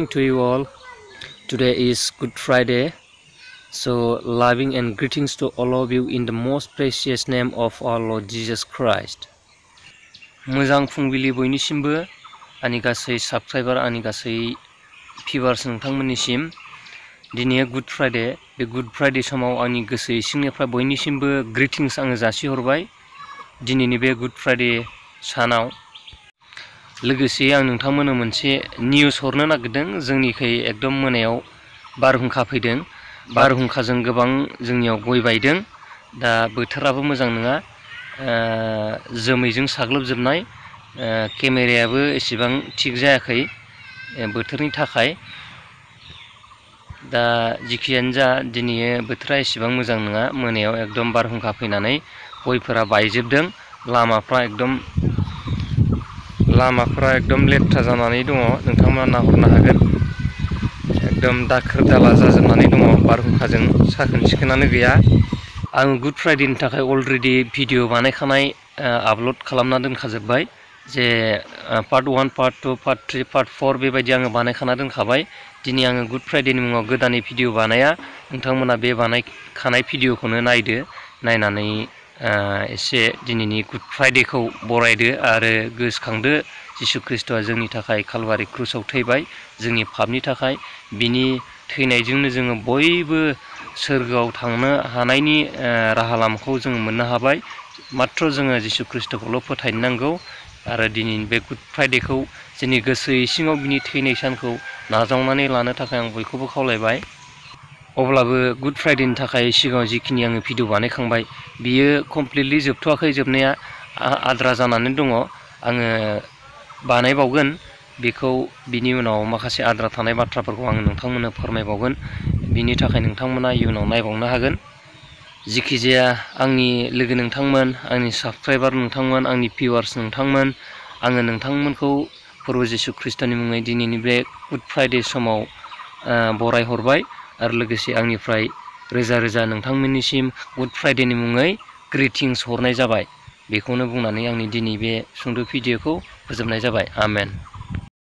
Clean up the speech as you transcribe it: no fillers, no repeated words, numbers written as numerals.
morning to you all. Today is Good Friday, so loving and greetings to all of you in the most precious name of our Lord Jesus Christ. मोजां फुंबिलि बयनिसिमबो आंनि गासै subscriber आंनि गासै भिउवार्स नोंथांमोननिसिम दिनै good Friday बे good Friday समाव आंनि गोसो सिंनिफ्राय बयनिसिमबो ग्रीटिंग्स आङो जासिहरबाय दिनैनि बे गुड फ्राइडे सानाव लोगोसे आं नोंथांमोननो मोनसे निउस हरनो नागिरदों जोंनिखै एकदम मोनायाव बारहुंखा फैदों बारहुंखाजों गोबां जोंनियाव गय बायदों दा बोथोराबो मोजां नङा जोमैजों साग्लोबजोबनाय केमेरायाबो एसेबां थिग जायाखै बोथोरनि थाखाय दा जिखियानो जा दिनै बोथोरा एसेबां मोजां नङा मोनायाव एकदम बारहुंखा फैनानै गयफोरा बायजोबदों लामाफोरा एकदम लेथ्रा जानानै दङ नोंथांमोना नाहरनो हागोन एकदम दाखोर दाला जाजोबनानै दङ बारहुंखाजों साखोन सिखोनानो गैया आं गुड फ्राइडेनि थाखाय अलरेडि भिडिअ बानायखानाय आपल'ड खालामना दोनखाजोबबाय जे पार्ट 1 पार्ट 2 पार्ट 3 पार्ट 4 बेबायदि आङो बानायखाना दोनखाबाय दिनै आङो गुड फ्राइडेनि मुङाव गोदानै भिडिअ बानाया नोंथांमोना बे बानायखानाय भिडिअखौनो नायदो नायनानै एसे दिनैनि गुड फ्राइडेखौ बरायदो आरो गोसोखांदो जिसु ख्रिस्ट'आ जोंनि थाखाय कालभारि क्रुसाव थैबाय जोंनि पापनि थाखाय बिनि थैनायजोंनो जोङो बयबो सोरगोआव थांनो हानायनि राहा लामाखौ जोङो मोननो हाबाय मात्र जोङो जिसु ख्रिस्ट'खौल' फोथायनो नांगौ आरो दिनैनि बे गुड फ्राइडेखौ जोंनि गोसो सिङाव बिनि थैनाय सानखौ नाजावनानै लानो थाखाय आं बयखौबो खावलायबाय अब्लाबो गुड फ्राइडेनि थाखाय सिगाङाव जिखिनि आङो भिडिअ बानायखांबाय बियो कमप्लिटलि जोबथ'वाखै जोबनाया आद्रा जानानै दङ आङो बानायबावगोन बेखौ बिनि उनाव माखासे आद्रा थानाय बाथ्राफोरखौ आङो नोंथांमोननो फोरमायबावगोन बिनि थाखाय नोंथांमोना इयुनाव नायबावनो हागोन जिखिजाया आंनि लोगो नोंथांमोन आंनि साबस्क्राइबार नोंथांमोन आंनि भिउवार्स नोंथांमोन आङो नोंथांमोनखौ प्रभु जिसु ख्रिस्ट'नि मुङै दिनैनि बे गुड फ्राइडे समाव बरायहरबाय आरो लोगोसे आंनिफ्राय रोजा रोजा नोंथांमोननिसिम गुड फ्राइडेनि मुङै ग्रिटिंस हरनाय जाबाय बेखौनो बुंनानै आंनि दिनै बे सुंद' भिडिअखौ फोजोबनाय जाबाय आमेन।